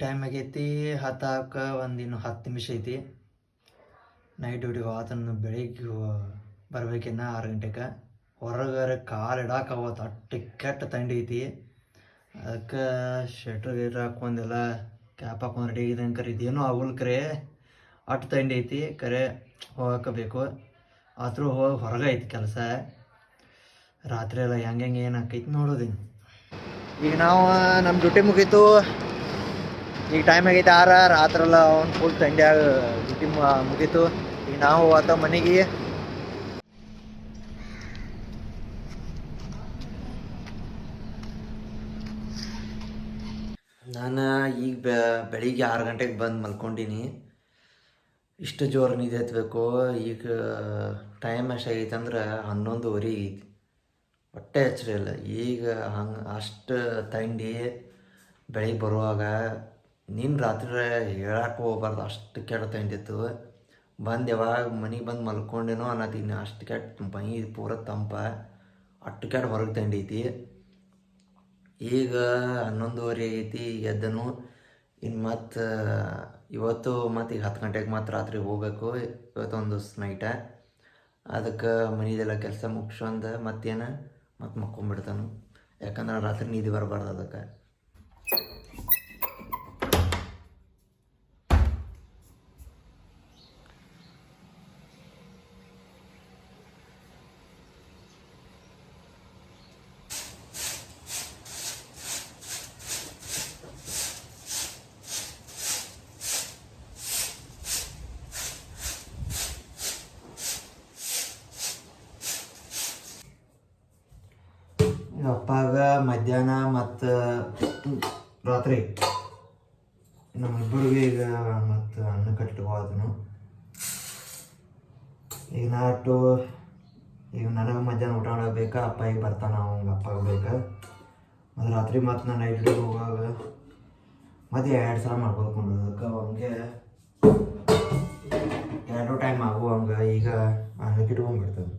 Time ಆಗೈತಿ 10 ಇನ್ನು 10 ನಿಮಿಷ ಐತಿ. ನೈಟ್ ಡ್ಯೂಟಿಗೆ ಹೋತನ ಬೆಳಿಗ್ಗೆ ಬರ್ಬೇಕಿನ್ನ 6 ಗಂಟೆಗೆ. ಹೊರಗಾರೆ ಕಾಲು ಇಡಾಕವತ್ತು ಅಷ್ಟು ಕೆಟ್ಟ ಥಂಡಿ ಐತಿ. ಅದಕ್ಕೆ ಶೆಟ್ರ್ ಗೀಟ್ರ್ ಹಾಕ್ಕೊಂಡೆಲ್ಲ ಕ್ಯಾಪ್ ಹಾಕೊಂಡು ರೆಡಿ ಆಗಿದ್ದಂಗೆ ಕರೆ ಇದೇನೋ ಆಗಲ್ ಕರೆ ಅಷ್ಟು ಥಂಡಿ ಐತಿ. ಕರೆ ಹೋಗಬೇಕು ಆದರೂ ಹೋಗಿ ಹೊರಗೆ ಐತಿ ಕೆಲಸ. ರಾತ್ರಿ ಎಲ್ಲ ಹೆಂಗೆ ಏನು ಆಕೈತಿ ನೋಡೋದಿನ್ನು. ಈಗ ನಾವು ನಮ್ಮ ಡ್ಯೂಟಿ ಮುಗೀತು. ಈಗ ಟೈಮ್ ಆಗೈತೆ 6. ರಾತ್ರೆಲ್ಲ ಅವ್ನು ಫುಲ್ ಥಂಡ್ಯಾಗ ಡ್ಯೂಟಿ ಮುಗೀತು. ಈಗ ನಾವು ಹೋಗ್ತಾವ ಮನೆಗೆ. ನಾನು ಈಗ ಬೆಳಿಗ್ಗೆ 6 ಗಂಟೆಗೆ ಬಂದು ಮಲ್ಕೊಂಡೀನಿ. ಇಷ್ಟು ಜೋರು ನಿದ್ದೆ ಎತ್ತಬೇಕು. ಈಗ ಟೈಮ್ ಎಷ್ಟಾಗೈತೆ ಅಂದ್ರೆ 11:15 ಐತಿ. ಹೊಟ್ಟೆ ಹಚ್ಚಿರಲ್ಲ ಈಗ ಹಂಗೆ ಅಷ್ಟು ಥಂಡಿ. ಬೆಳಿಗ್ಗೆ ಬರುವಾಗ ನೀನು ರಾತ್ರಿ ಹೇಳಕ್ಕೆ ಹೋಗ್ಬಾರ್ದು ಅಷ್ಟು ಕೆಟ್ಟ ಥಂಡಿ ಇತ್ತು. ಬಂದು ಯಾವಾಗ ಮನೆಗೆ ಬಂದು ಮಲ್ಕೊಂಡೇನೋ ಅನ್ನತೀನಿ. ಅಷ್ಟು ಕೆಟ್ಟ ಮೈ ಪೂರ ತಂಪ ಅಷ್ಟು ಕೆಟ್ಟ ಹೊರಗೆ ಥಂಡಿ ಐತಿ. ಈಗ 11:15 ಐತಿ. ಎದ್ದನು ಇನ್ನು ಮತ್ತು ಇವತ್ತು ಮತ್ತು ಈಗ 10 ಗಂಟೆಗೆ ಮತ್ತು ರಾತ್ರಿ ಹೋಗ್ಬೇಕು. ಇವತ್ತೊಂದು ನೈಟ. ಅದಕ್ಕೆ ಮನೆಯದೆಲ್ಲ ಕೆಲಸ ಮುಗಿಸ್ಕೊಂಡು ಮತ್ತೇನು ಮತ್ತು ಮಕ್ಕೊಂಬಿಡ್ತಾನು. ಯಾಕಂದ್ರೆ ರಾತ್ರಿ ನಿದ್ದೆ ಬರಬಾರ್ದು ಅದಕ್ಕೆ. ಅಪ್ಪಾಗ ಮಧ್ಯಾಹ್ನ ಮತ್ತು ರಾತ್ರಿ ನಮ್ಮಿಬ್ಬರಿಗೆ ಈಗ ಮತ್ತು ಅನ್ನ ಕಟ್ಲಿಕ್ಕೆ ಈಗ ನಾಟು. ಈಗ ನನಗೆ ಮಧ್ಯಾಹ್ನ ಊಟ ಮಾಡಬೇಕಾ, ಅಪ್ಪ ಈಗ ಬರ್ತಾನೆ, ಅವಂಗೆ ಅಪ್ಪಾಗ ಬೇಕಾ. ಮತ್ತು ರಾತ್ರಿ ಮತ್ತು ನಾನು ನೈಟ್ ಡ್ಯೂಟಿಗೆ ಹೋಗುವಾಗ ಮತ್ತು 2 ಸಲ ಮಾಡ್ಕೊಳ್ಕೊಂಡು ಅದಕ್ಕೆ ಅವಂಗೆ 2 ಟೈಮ್ ಆಗುವಂಗೆ ಈಗ ಅನ್ನಕ್ಕೆ ಇಟ್ಕೊಂಡ್ಬಿಡ್ತಾನೆ.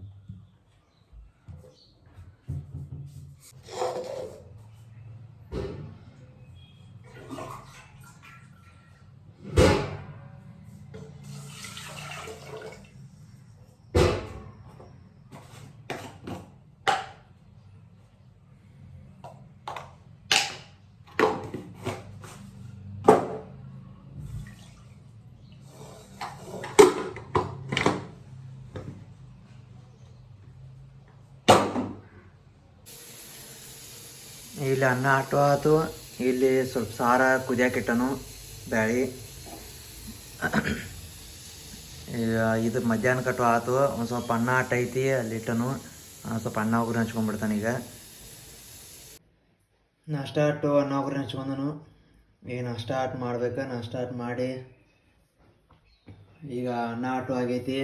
ಇಲ್ಲಿ ಅನ್ನ ಆಟೋ ಆಯ್ತು. ಇಲ್ಲಿ ಸ್ವಲ್ಪ ಸಾರ ಕುದಿಯಾಕಿಟ್ಟನು ಬ್ಯಾಳಿ. ಇದು ಮಧ್ಯಾಹ್ನ ಕಟ್ಟು ಆಯ್ತು. ಒಂದು ಸ್ವಲ್ಪ ಅನ್ನ ಆಟ ಐತಿ ಅಲ್ಲಿ ಇಟ್ಟನು. ಸ್ವಲ್ಪ ಅನ್ನ ಒಗ್ಗರಣೆ ಹಚ್ಕೊಂಡ್ಬಿಡ್ತಾನೆ. ಈಗ ನಾಷ್ಟ ಆಟು ಅನ್ನ ಒಗ್ಗರಣೆ ಹಚ್ಕೊಂಡನು. ಈಗ ನಾಷ್ಟ ಆಟ ಮಾಡ್ಬೇಕು. ನಾಷ್ಟ ಆಟ ಮಾಡಿ ಈಗ ಅನ್ನ ಆಟು ಆಗೈತಿ.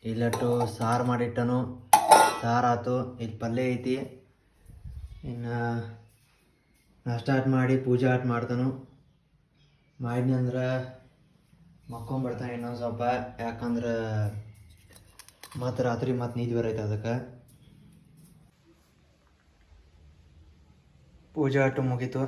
ಇಲ್ಲಟ್ಟು ಸಾರು ಮಾಡಿಟ್ಟನು. ಸಾರು ಆಯ್ತು. ಇಲ್ಲಿ ಪಲ್ಯ ಐತಿ. ಇನ್ನು ನಾಷ್ಟ ಆಟ ಮಾಡಿ ಪೂಜೆ ಆಟ ಮಾಡ್ತಾನು. ಮಾಡಿದ್ನಿ ಅಂದ್ರೆ ಮಕ್ಕೊಂಬಿಡ್ತಾನೆ ಇನ್ನೊಂದು ಸ್ವಲ್ಪ. ಯಾಕಂದ್ರೆ ಮತ್ತು ರಾತ್ರಿ ಮತ್ತು ನಿದ್ದೆ ಬರೈತೆ ಅದಕ್ಕೆ. ಪೂಜೆ ಆಟ ಮುಗೀತು.